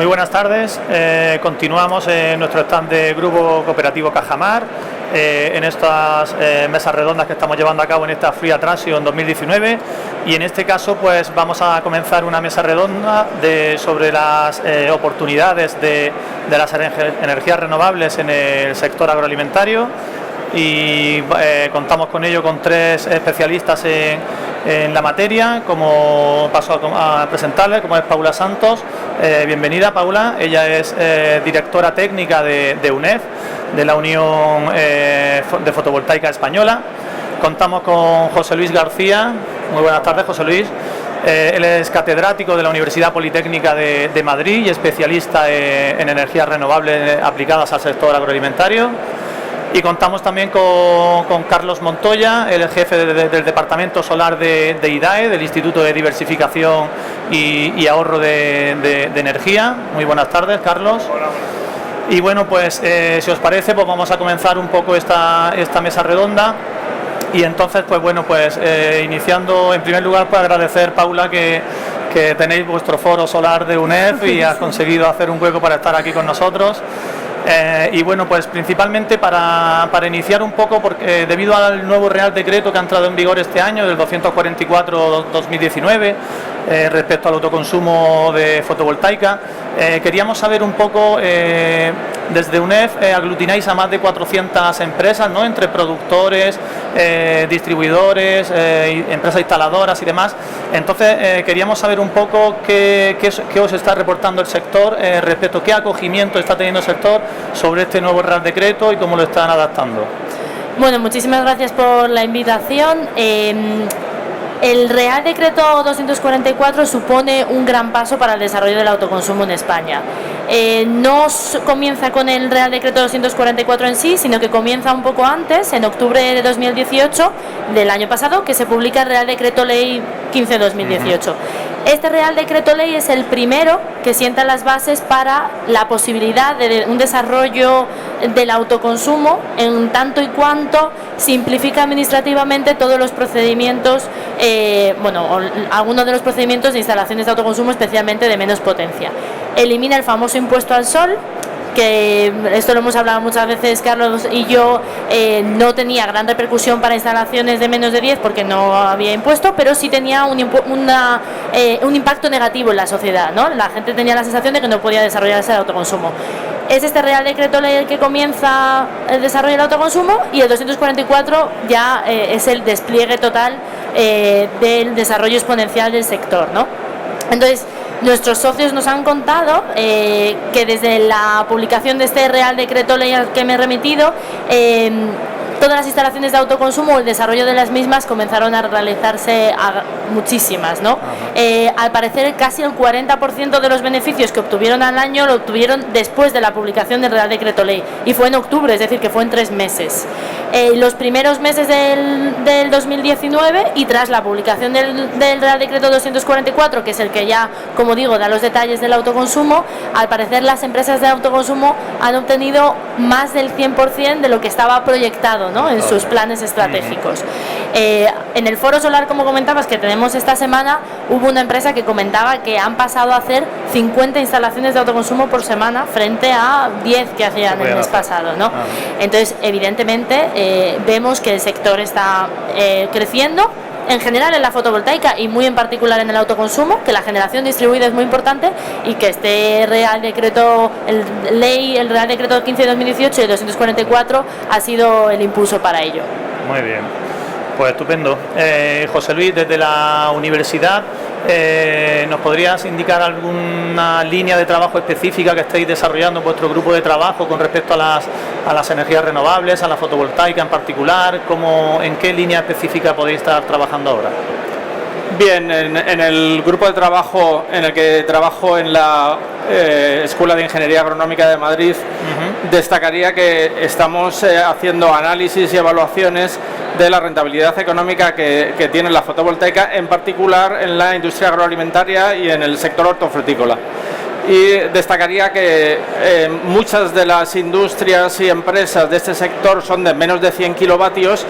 Muy buenas tardes. Continuamos en nuestro stand de Grupo Cooperativo Cajamar, en estas mesas redondas que estamos llevando a cabo en esta Free Attraction 2019, y en este caso pues vamos a comenzar una mesa redonda sobre las oportunidades de las energías renovables en el sector agroalimentario, y contamos con ello con tres especialistas en la materia, como paso a presentarles, como es Paula Santos. Bienvenida, Paula. Ella es directora técnica de UNEF, de la Unión de Fotovoltaica Española. Contamos con José Luis García. Muy buenas tardes, José Luis. Él es catedrático de la Universidad Politécnica de Madrid y especialista en energías renovables aplicadas al sector agroalimentario. Y contamos también con Carlos Montoya, el jefe del Departamento Solar de IDAE, del Instituto de Diversificación y Ahorro de Energía. Muy buenas tardes, Carlos. Hola. Y bueno, pues si os parece, pues vamos a comenzar un poco esta mesa redonda. Y entonces, pues bueno, pues iniciando, en primer lugar, pues agradecer, Paula, que tenéis vuestro foro solar de UNEF y has conseguido hacer un hueco para estar aquí con nosotros. Y bueno, pues principalmente para iniciar un poco, porque debido al nuevo Real Decreto que ha entrado en vigor este año, del 244-2019, respecto al autoconsumo de fotovoltaica, queríamos saber un poco, desde UNEF aglutináis a más de 400 empresas, ¿no?, entre productores, distribuidores, empresas instaladoras y demás. Entonces queríamos saber un poco qué os está reportando el sector respecto a qué acogimiento está teniendo el sector sobre este nuevo Real Decreto y cómo lo están adaptando. Bueno, muchísimas gracias por la invitación. El Real Decreto 244 supone un gran paso para el desarrollo del autoconsumo en España. No comienza con el Real Decreto 244 en sí, sino que comienza un poco antes, en octubre de 2018 del año pasado, que se publica el Real Decreto Ley 15/2018. Este Real Decreto Ley es el primero que sienta las bases para la posibilidad de un desarrollo del autoconsumo, en tanto y cuanto simplifica administrativamente todos los procedimientos, algunos de los procedimientos de instalaciones de autoconsumo, especialmente de menos potencia. Elimina el famoso impuesto al sol, que esto lo hemos hablado muchas veces Carlos y yo, no tenía gran repercusión para instalaciones de menos de 10 porque no había impuesto, pero sí tenía un impacto negativo en la sociedad, ¿no? La gente tenía la sensación de que no podía desarrollarse el autoconsumo. Es este Real Decreto Ley el que comienza el desarrollo del autoconsumo, y el 244 ya es el despliegue total del desarrollo exponencial del sector, ¿no? Entonces, nuestros socios nos han contado que desde la publicación de este Real Decreto Ley al que me he remitido, todas las instalaciones de autoconsumo, el desarrollo de las mismas comenzaron a realizarse muchísimas, ¿no? Al parecer casi el 40% de los beneficios que obtuvieron al año lo obtuvieron después de la publicación del Real Decreto Ley, y fue en octubre, es decir, que fue en 3 meses. Los primeros meses del 2019, y tras la publicación del Real Decreto 244, que es el que ya, como digo, da los detalles del autoconsumo, al parecer las empresas de autoconsumo han obtenido más del 100% de lo que estaba proyectado, ¿no?, en sus planes estratégicos. En el foro solar, como comentabas, que tenemos esta semana, hubo una empresa que comentaba que han pasado a hacer 50 instalaciones de autoconsumo por semana frente a 10 que hacían el mes pasado, ¿no? Entonces, evidentemente, vemos que el sector está creciendo en general en la fotovoltaica y muy en particular en el autoconsumo, que la generación distribuida es muy importante, y que este Real Decreto, el Real Decreto 15/2018 y el 244 ha sido el impulso para ello. Muy bien, pues estupendo. José Luis, desde la universidad, ¿nos podrías indicar alguna línea de trabajo específica que estéis desarrollando en vuestro grupo de trabajo con respecto a las energías renovables, a la fotovoltaica en particular? ¿En qué línea específica podéis estar trabajando ahora? Bien, en el grupo de trabajo en el que trabajo en la Escuela de Ingeniería Agronómica de Madrid, destacaría que estamos haciendo análisis y evaluaciones de la rentabilidad económica que tiene la fotovoltaica, en particular en la industria agroalimentaria y en el sector hortofrutícola. Y destacaría que muchas de las industrias y empresas de este sector son de menos de 100 kilovatios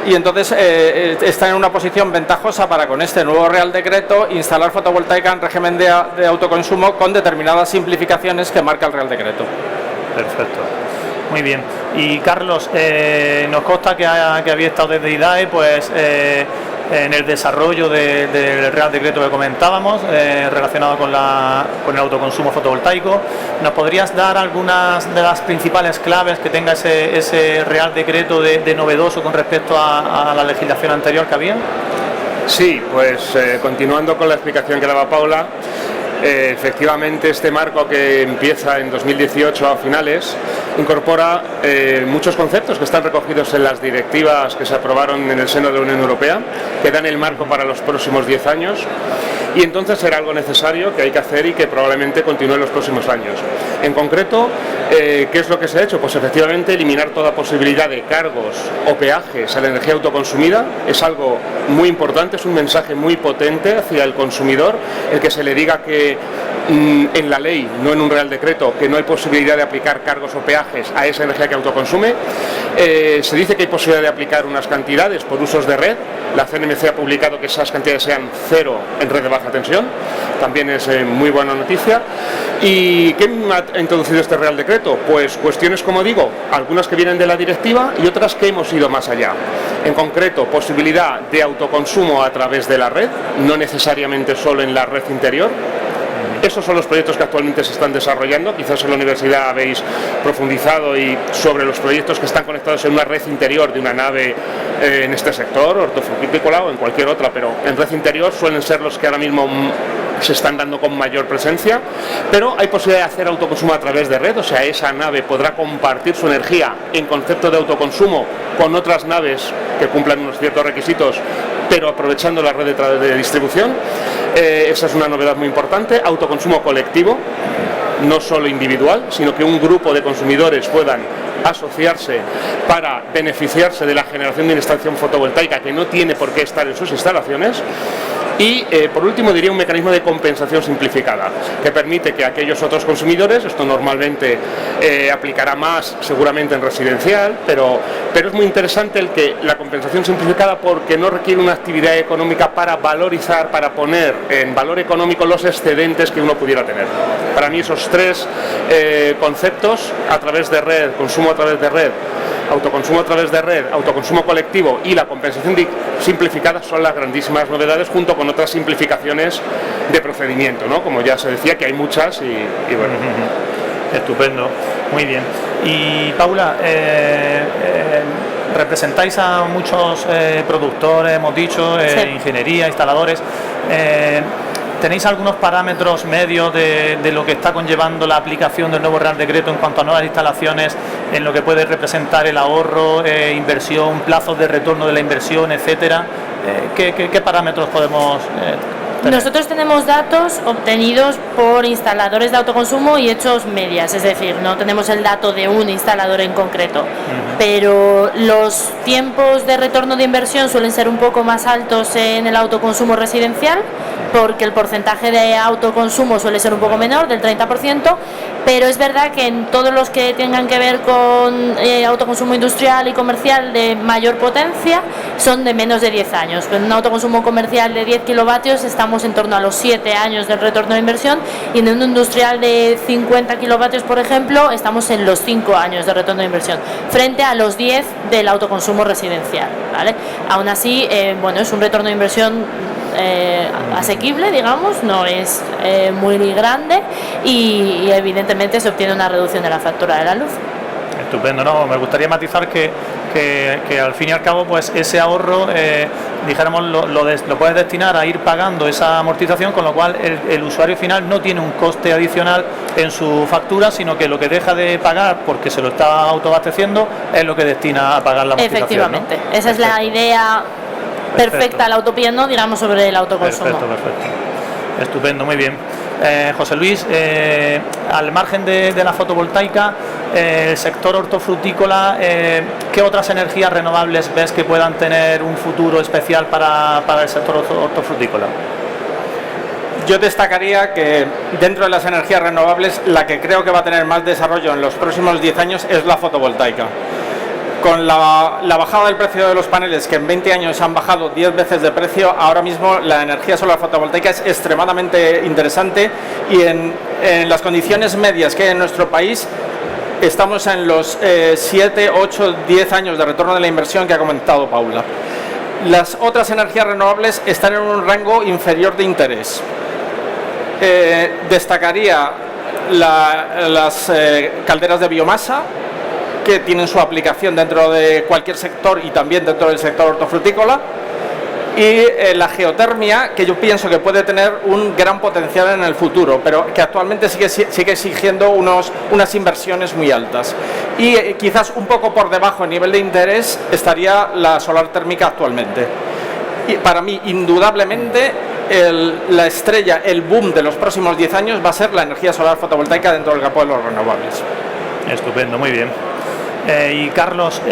y entonces está en una posición ventajosa para, con este nuevo Real Decreto, instalar fotovoltaica en régimen de autoconsumo con determinadas simplificaciones que marca el Real Decreto. Perfecto. Muy bien. Y Carlos, nos consta que había estado desde IDAE pues, en el desarrollo del Real Decreto que comentábamos, relacionado con el autoconsumo fotovoltaico. ¿Nos podrías dar algunas de las principales claves que tenga ese Real Decreto de novedoso con respecto a la legislación anterior que había? Sí, pues continuando con la explicación que daba Paula, efectivamente este marco que empieza en 2018 a finales incorpora muchos conceptos que están recogidos en las directivas que se aprobaron en el seno de la Unión Europea, que dan el marco para los próximos 10 años, y entonces será algo necesario que hay que hacer y que probablemente continúe en los próximos años. En concreto, ¿qué es lo que se ha hecho? Pues efectivamente eliminar toda posibilidad de cargos o peajes a la energía autoconsumida. Es algo muy importante, es un mensaje muy potente hacia el consumidor, el que se le diga que en la ley, no en un Real Decreto, que no hay posibilidad de aplicar cargos o peajes a esa energía que autoconsume. Se dice que hay posibilidad de aplicar unas cantidades por usos de red. La CNMC ha publicado que esas cantidades sean 0 en red de baja tensión. También es muy buena noticia. ¿Y qué ha introducido este Real Decreto? Pues cuestiones, como digo, algunas que vienen de la directiva y otras que hemos ido más allá. En concreto, posibilidad de autoconsumo a través de la red, no necesariamente solo en la red interior. Esos son los proyectos que actualmente se están desarrollando. Quizás en la universidad habéis profundizado y sobre los proyectos que están conectados en una red interior de una nave en este sector, hortofrutícola o en cualquier otra, pero en red interior suelen ser los que ahora mismo se están dando con mayor presencia, pero hay posibilidad de hacer autoconsumo a través de red, o sea, esa nave podrá compartir su energía en concepto de autoconsumo con otras naves que cumplan unos ciertos requisitos, pero aprovechando la red de distribución. Esa es una novedad muy importante. Autoconsumo colectivo, no solo individual, sino que un grupo de consumidores puedan asociarse para beneficiarse de la generación de una instalación fotovoltaica que no tiene por qué estar en sus instalaciones. Y por último diría un mecanismo de compensación simplificada que permite que aquellos otros consumidores, esto normalmente aplicará más seguramente en residencial, pero es muy interesante el que la compensación simplificada, porque no requiere una actividad económica para valorizar, para poner en valor económico los excedentes que uno pudiera tener. Para mí esos tres conceptos, a través de red, consumo a través de red, autoconsumo a través de red, autoconsumo colectivo y la compensación simplificada, son las grandísimas novedades, junto con otras simplificaciones de procedimiento, ¿no? Como ya se decía, que hay muchas y bueno. Estupendo, muy bien. Y Paula, representáis a muchos productores, hemos dicho, sí, ingeniería, instaladores. ¿Tenéis algunos parámetros medios de lo que está conllevando la aplicación del nuevo Real Decreto en cuanto a nuevas instalaciones, en lo que puede representar el ahorro, inversión, plazos de retorno de la inversión, etcétera? ¿Qué parámetros podemos tener? Nosotros tenemos datos obtenidos por instaladores de autoconsumo y hechos medias, es decir, no tenemos el dato de un instalador en concreto, pero los tiempos de retorno de inversión suelen ser un poco más altos en el autoconsumo residencial, porque el porcentaje de autoconsumo suele ser un poco menor, del 30%, pero es verdad que en todos los que tengan que ver con autoconsumo industrial y comercial de mayor potencia son de menos de 10 años. En un autoconsumo comercial de 10 kilovatios estamos en torno a los 7 años del retorno de inversión, y en un industrial de 50 kilovatios, por ejemplo, estamos en los 5 años de retorno de inversión, frente a los 10 del autoconsumo residencial, ¿vale? Aún así, bueno, es un retorno de inversión asequible, digamos, no es muy grande, y evidentemente se obtiene una reducción de la factura de la luz. Estupendo, ¿no? Me gustaría matizar que al fin y al cabo, pues ese ahorro, dijéramos, lo puedes destinar a ir pagando esa amortización, con lo cual el usuario final no tiene un coste adicional en su factura, sino que lo que deja de pagar porque se lo está autoabasteciendo es lo que destina a pagar la amortización. Efectivamente, ¿no? Esa es la idea perfecta, la utopía, ¿no? Digamos, sobre el autoconsumo. Perfecto. Estupendo, muy bien. José Luis, al margen de la fotovoltaica, el sector hortofrutícola, ¿qué otras energías renovables ves que puedan tener un futuro especial para el sector hortofrutícola? Yo destacaría que dentro de las energías renovables, la que creo que va a tener más desarrollo en los próximos 10 años es la fotovoltaica. con la bajada del precio de los paneles, que en 20 años han bajado 10 veces de precio, ahora mismo la energía solar fotovoltaica es extremadamente interesante y en las condiciones medias que hay en nuestro país estamos en los 7, 8, 10 años de retorno de la inversión que ha comentado Paula. Las otras energías renovables están en un rango inferior de interés. Destacaría las calderas de biomasa, que tienen su aplicación dentro de cualquier sector y también dentro del sector hortofrutícola, y la geotermia, que yo pienso que puede tener un gran potencial en el futuro, pero que actualmente sigue exigiendo unas inversiones muy altas. Y quizás un poco por debajo en nivel de interés estaría la solar térmica actualmente. Y para mí, indudablemente, la estrella, el boom de los próximos 10 años va a ser la energía solar fotovoltaica dentro del campo de los renovables. Estupendo, muy bien. Y Carlos,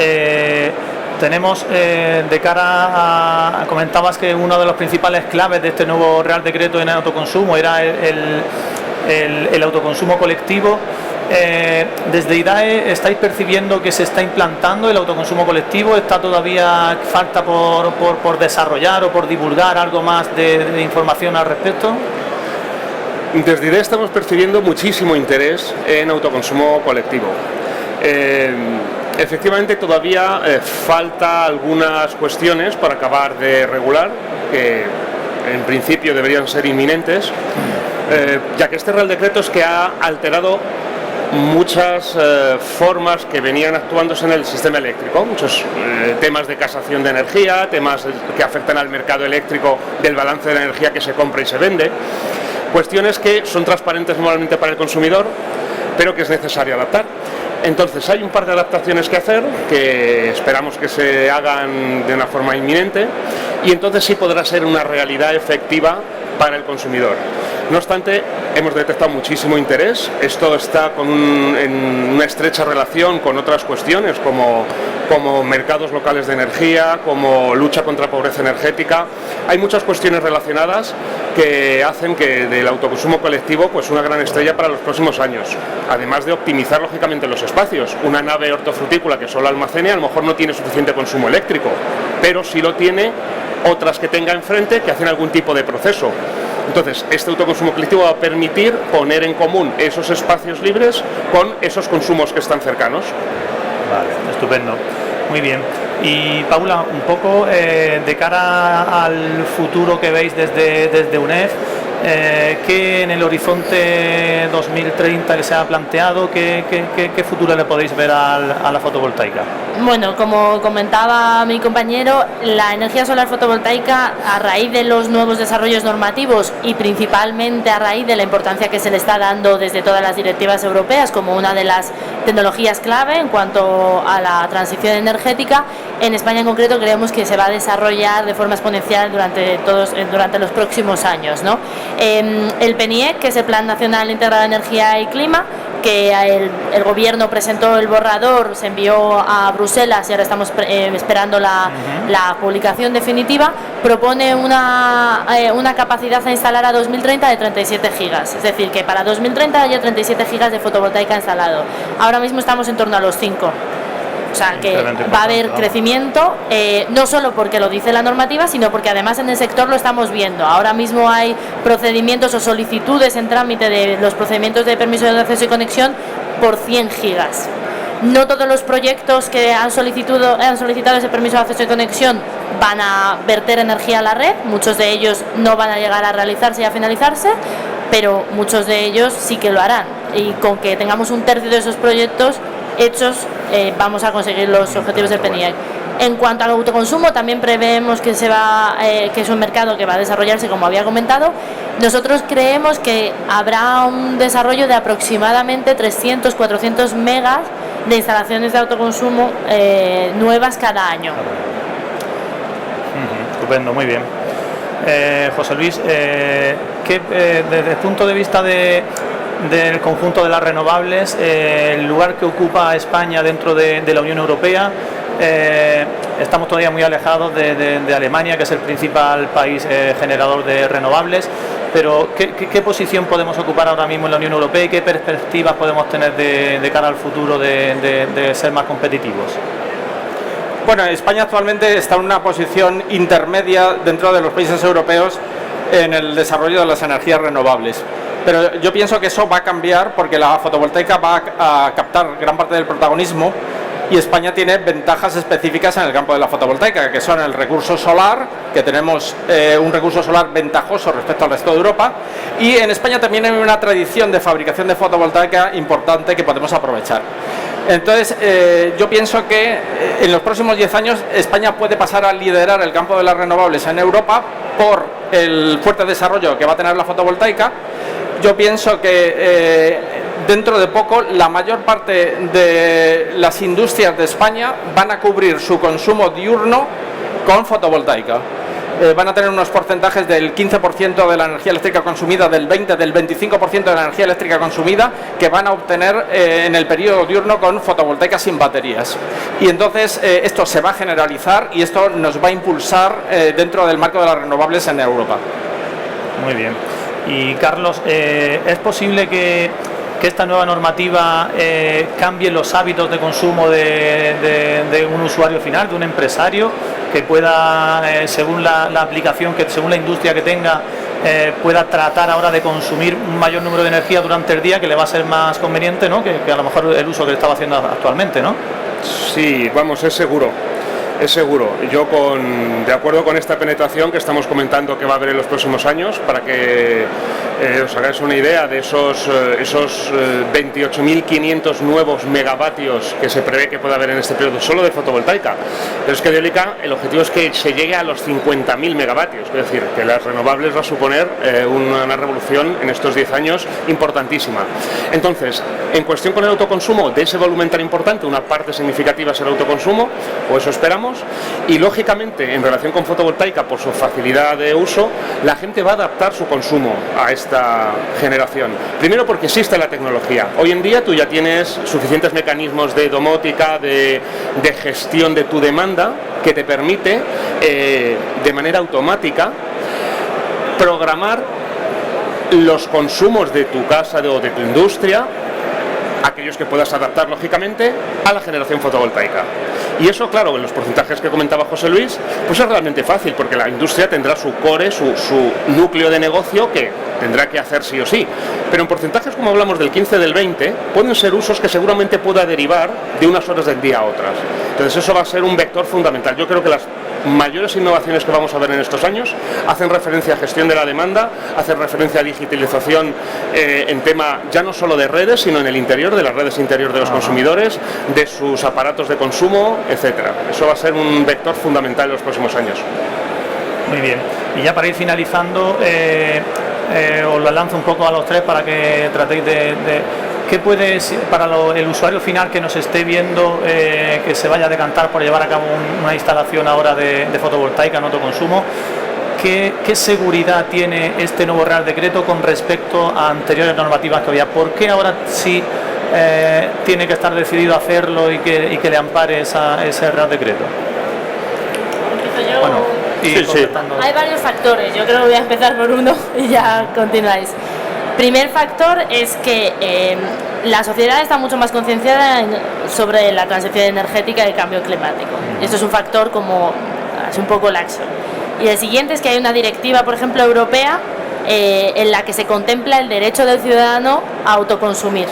tenemos de cara a... Comentabas que uno de los principales claves de este nuevo Real Decreto en autoconsumo era el autoconsumo colectivo. Desde IDAE, ¿estáis percibiendo que se está implantando el autoconsumo colectivo? ¿Está todavía falta por desarrollar o por divulgar algo más de información al respecto? Desde IDAE estamos percibiendo muchísimo interés en autoconsumo colectivo. Efectivamente todavía falta algunas cuestiones para acabar de regular, que en principio deberían ser inminentes, ya que este Real Decreto es que ha alterado muchas formas que venían actuándose en el sistema eléctrico, muchos temas de casación de energía, temas que afectan al mercado eléctrico del balance de la energía que se compra y se vende, cuestiones que son transparentes normalmente para el consumidor, pero que es necesario adaptar. Entonces hay un par de adaptaciones que hacer, que esperamos que se hagan de una forma inminente, y entonces sí podrá ser una realidad efectiva para el consumidor. No obstante, hemos detectado muchísimo interés. Esto está en una estrecha relación con otras cuestiones como mercados locales de energía, como lucha contra pobreza energética. Hay muchas cuestiones relacionadas que hacen que del autoconsumo colectivo pues una gran estrella para los próximos años. Además de optimizar lógicamente los espacios. Una nave hortofrutícola que solo almacene a lo mejor no tiene suficiente consumo eléctrico, pero sí lo tiene otras que tenga enfrente que hacen algún tipo de proceso. Entonces, este autoconsumo colectivo va a permitir poner en común esos espacios libres con esos consumos que están cercanos. Vale, estupendo. Muy bien. Y Paula, un poco de cara al futuro que veis desde UNEF, ¿qué en el horizonte 2030 que se ha planteado, qué futuro le podéis ver a la fotovoltaica? Bueno, como comentaba mi compañero, la energía solar fotovoltaica, a raíz de los nuevos desarrollos normativos y principalmente a raíz de la importancia que se le está dando desde todas las directivas europeas como una de las tecnologías clave en cuanto a la transición energética, en España en concreto creemos que se va a desarrollar de forma exponencial durante los próximos años, ¿no? El PNIEC, que es el Plan Nacional Integrado de Energía y Clima, que el gobierno presentó el borrador, se envió a Bruselas y ahora estamos esperando la publicación definitiva, propone una capacidad a instalar a 2030 de 37 gigas, es decir, que para 2030 haya 37 gigas de fotovoltaica instalado. Ahora mismo estamos en torno a los 5. O sea, que va a haber crecimiento, no solo porque lo dice la normativa, sino porque además en el sector lo estamos viendo. Ahora mismo hay procedimientos o solicitudes en trámite de los procedimientos de permiso de acceso y conexión por 100 gigas. No todos los proyectos que han solicitado ese permiso de acceso y conexión van a verter energía a la red, muchos de ellos no van a llegar a realizarse y a finalizarse, pero muchos de ellos sí que lo harán. Y con que tengamos un tercio de esos proyectos hechos, vamos a conseguir los objetivos del PNIEC. En cuanto al autoconsumo, también preveemos que es un mercado que va a desarrollarse, como había comentado. Nosotros creemos que habrá un desarrollo de aproximadamente 300-400 megas de instalaciones de autoconsumo nuevas cada año. Estupendo, muy bien. José Luis, desde el punto de vista del conjunto de las renovables, el lugar que ocupa España dentro de la Unión Europea, estamos todavía muy alejados de Alemania, que es el principal país generador de renovables, pero ¿qué posición podemos ocupar ahora mismo en la Unión Europea y qué perspectivas podemos tener de cara al futuro de ser más competitivos? Bueno, España actualmente está en una posición intermedia dentro de los países europeos en el desarrollo de las energías renovables. Pero yo pienso que eso va a cambiar porque la fotovoltaica va a captar gran parte del protagonismo y España tiene ventajas específicas en el campo de la fotovoltaica, que son el recurso solar, que tenemos un recurso solar ventajoso respecto al resto de Europa, y en España también hay una tradición de fabricación de fotovoltaica importante que podemos aprovechar. Entonces, yo pienso que en los próximos 10 años España puede pasar a liderar el campo de las renovables en Europa por el fuerte desarrollo que va a tener la fotovoltaica. Yo pienso que dentro de poco la mayor parte de las industrias de España van a cubrir su consumo diurno con fotovoltaica. Van a tener unos porcentajes del 15% de la energía eléctrica consumida, del 20%, del 25% de la energía eléctrica consumida que van a obtener en el periodo diurno con fotovoltaica sin baterías. Y entonces esto se va a generalizar y esto nos va a impulsar dentro del marco de las renovables en Europa. Muy bien. Y Carlos, ¿es posible que esta nueva normativa cambie los hábitos de consumo de un usuario final, de un empresario, que pueda, según la aplicación, según la industria que tenga, pueda tratar ahora de consumir un mayor número de energía durante el día, que le va a ser más conveniente, ¿no?, que a lo mejor el uso que le estaba haciendo actualmente, ¿no? Sí, vamos, es seguro. Es seguro. Yo, de acuerdo con esta penetración que estamos comentando que va a haber en los próximos años, para que os hagáis una idea de esos 28.500 nuevos megavatios que se prevé que pueda haber en este periodo solo de fotovoltaica. Pero es que de eólica el objetivo es que se llegue a los 50.000 megavatios, es decir, que las renovables va a suponer una revolución en estos 10 años importantísima. Entonces, en cuestión con el autoconsumo, de ese volumen tan importante, una parte significativa es el autoconsumo, o eso esperamos. Y lógicamente, en relación con fotovoltaica, por su facilidad de uso, la gente va a adaptar su consumo a esta generación. Primero porque existe la tecnología. Hoy en día tú ya tienes suficientes mecanismos de domótica, de gestión de tu demanda, que te permite de manera automática programar los consumos de tu casa o de tu industria, aquellos que puedas adaptar lógicamente a la generación fotovoltaica. Y eso, claro, en los porcentajes que comentaba José Luis, pues es realmente fácil, porque la industria tendrá su core, su núcleo de negocio que tendrá que hacer sí o sí. Pero en porcentajes, como hablamos del 15, del 20, pueden ser usos que seguramente pueda derivar de unas horas del día a otras. Entonces eso va a ser un vector fundamental. Yo creo que las mayores innovaciones que vamos a ver en estos años hacen referencia a gestión de la demanda, hacen referencia a digitalización en tema ya no solo de redes, sino en el interior, de las redes interior de los consumidores, de sus aparatos de consumo, etcétera. Eso va a ser un vector fundamental en los próximos años. Muy bien. Y ya para ir finalizando, os lo lanzo un poco a los tres para que tratéis de ¿qué puede, para el usuario final que nos esté viendo, que se vaya a decantar por llevar a cabo una instalación ahora de fotovoltaica en autoconsumo, qué seguridad tiene este nuevo Real Decreto con respecto a anteriores normativas que había? ¿Por qué ahora sí tiene que estar decidido a hacerlo y que le ampare ese Real Decreto? Bueno, sí. Hay varios factores, yo creo que voy a empezar por uno y ya continuáis. Primer factor es que la sociedad está mucho más concienciada sobre la transición energética y el cambio climático. Esto es un factor es un poco laxo. Y el siguiente es que hay una directiva, por ejemplo, europea, en la que se contempla el derecho del ciudadano a autoconsumir.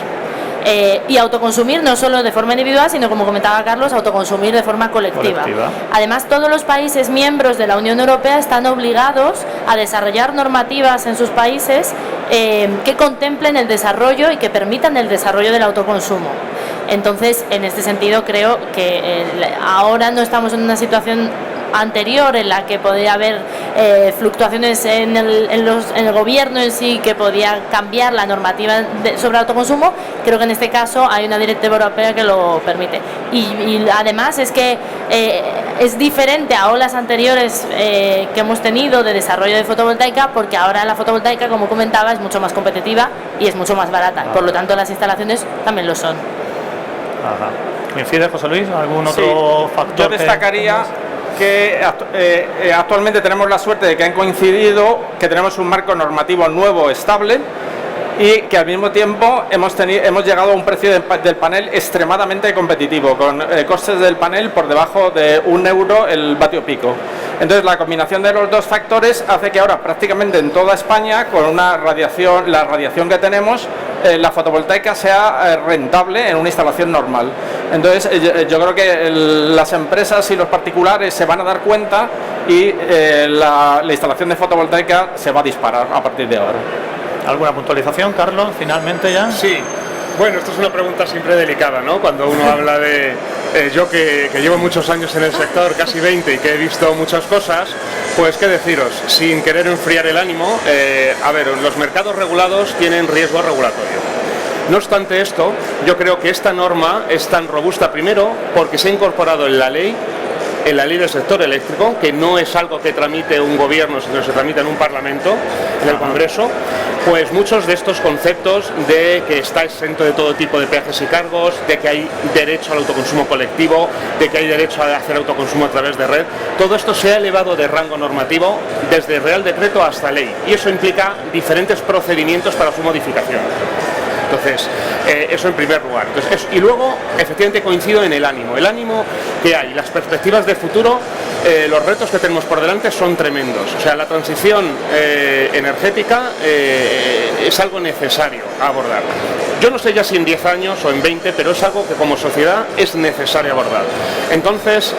Y autoconsumir no solo de forma individual, sino, como comentaba Carlos, autoconsumir de forma colectiva. Además, todos los países miembros de la Unión Europea están obligados a desarrollar normativas en sus países que contemplen el desarrollo y que permitan el desarrollo del autoconsumo. Entonces, en este sentido, creo que ahora no estamos en una situación anterior en la que podía haber fluctuaciones en el gobierno en sí, que podía cambiar la normativa sobre autoconsumo. Creo que en este caso hay una directiva europea que lo permite, y además es que es diferente a olas anteriores que hemos tenido de desarrollo de fotovoltaica, porque ahora la fotovoltaica, como comentaba, es mucho más competitiva y es mucho más barata. Por lo tanto, las instalaciones también lo son. Ajá. ¿Coincide, José Luis? ¿Algún otro factor? Yo destacaría que actualmente tenemos la suerte de que han coincidido, que tenemos un marco normativo nuevo, estable, y que al mismo tiempo hemos llegado a un precio del panel extremadamente competitivo, con costes del panel por debajo de 1 euro el vatio pico. Entonces la combinación de los dos factores hace que ahora prácticamente en toda España, con la radiación que tenemos, la fotovoltaica sea rentable en una instalación normal. Entonces yo creo que las empresas y los particulares se van a dar cuenta y la instalación de fotovoltaica se va a disparar a partir de ahora. ¿Alguna puntualización, Carlos, finalmente ya? Sí. Bueno, esto es una pregunta siempre delicada, ¿no? Cuando uno habla de... yo que llevo muchos años en el sector, casi 20, y que he visto muchas cosas, pues qué deciros, sin querer enfriar el ánimo, a ver, los mercados regulados tienen riesgo regulatorio. No obstante esto, yo creo que esta norma es tan robusta, primero, porque se ha incorporado en la ley del sector eléctrico, que no es algo que tramite un gobierno, sino que se tramita en un parlamento, en el Congreso, pues muchos de estos conceptos de que está exento de todo tipo de peajes y cargos, de que hay derecho al autoconsumo colectivo, de que hay derecho a hacer autoconsumo a través de red, todo esto se ha elevado de rango normativo desde Real Decreto hasta ley, y eso implica diferentes procedimientos para su modificación. Entonces, eso en primer lugar. Entonces, y luego, efectivamente, coincido en el ánimo que hay, las perspectivas de futuro, los retos que tenemos por delante son tremendos. O sea, la transición energética es algo necesario a abordar. Yo no sé ya si en 10 años o en 20, pero es algo que como sociedad es necesario abordar. Entonces,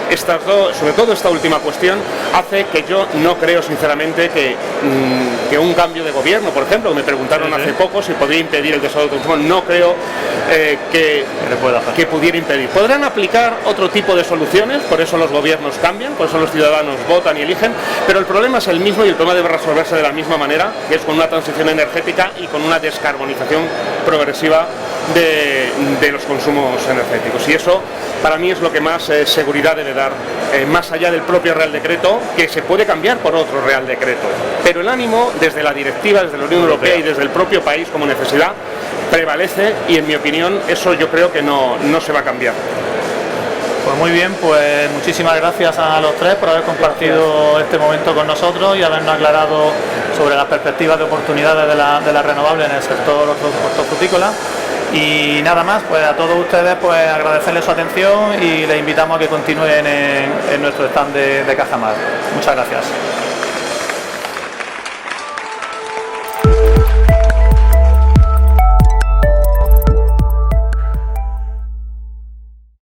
sobre todo esta última cuestión, hace que yo no creo sinceramente que un cambio de gobierno, por ejemplo, me preguntaron hace poco si podría impedir el desarrollo del autoconsumo, no creo que pudiera impedir. Podrán aplicar otro tipo de soluciones, por eso los gobiernos cambian, por eso los ciudadanos votan y eligen, pero el problema es el mismo y el problema debe resolverse de la misma manera, que es con una transición energética y con una descarbonización progresiva de los consumos energéticos, y eso para mí es lo que más seguridad debe dar, más allá del propio Real Decreto, que se puede cambiar por otro Real Decreto, pero el ánimo desde la directiva, desde la Unión Europea y desde el propio país como necesidad prevalece, y en mi opinión eso yo creo que no se va a cambiar. Pues muy bien, pues muchísimas gracias a los tres por haber compartido este momento con nosotros y habernos aclarado sobre las perspectivas de oportunidades de la renovable en el sector hortofrutícola. Y nada más, pues a todos ustedes pues agradecerles su atención y les invitamos a que continúen en nuestro stand de Cajamar. Muchas gracias.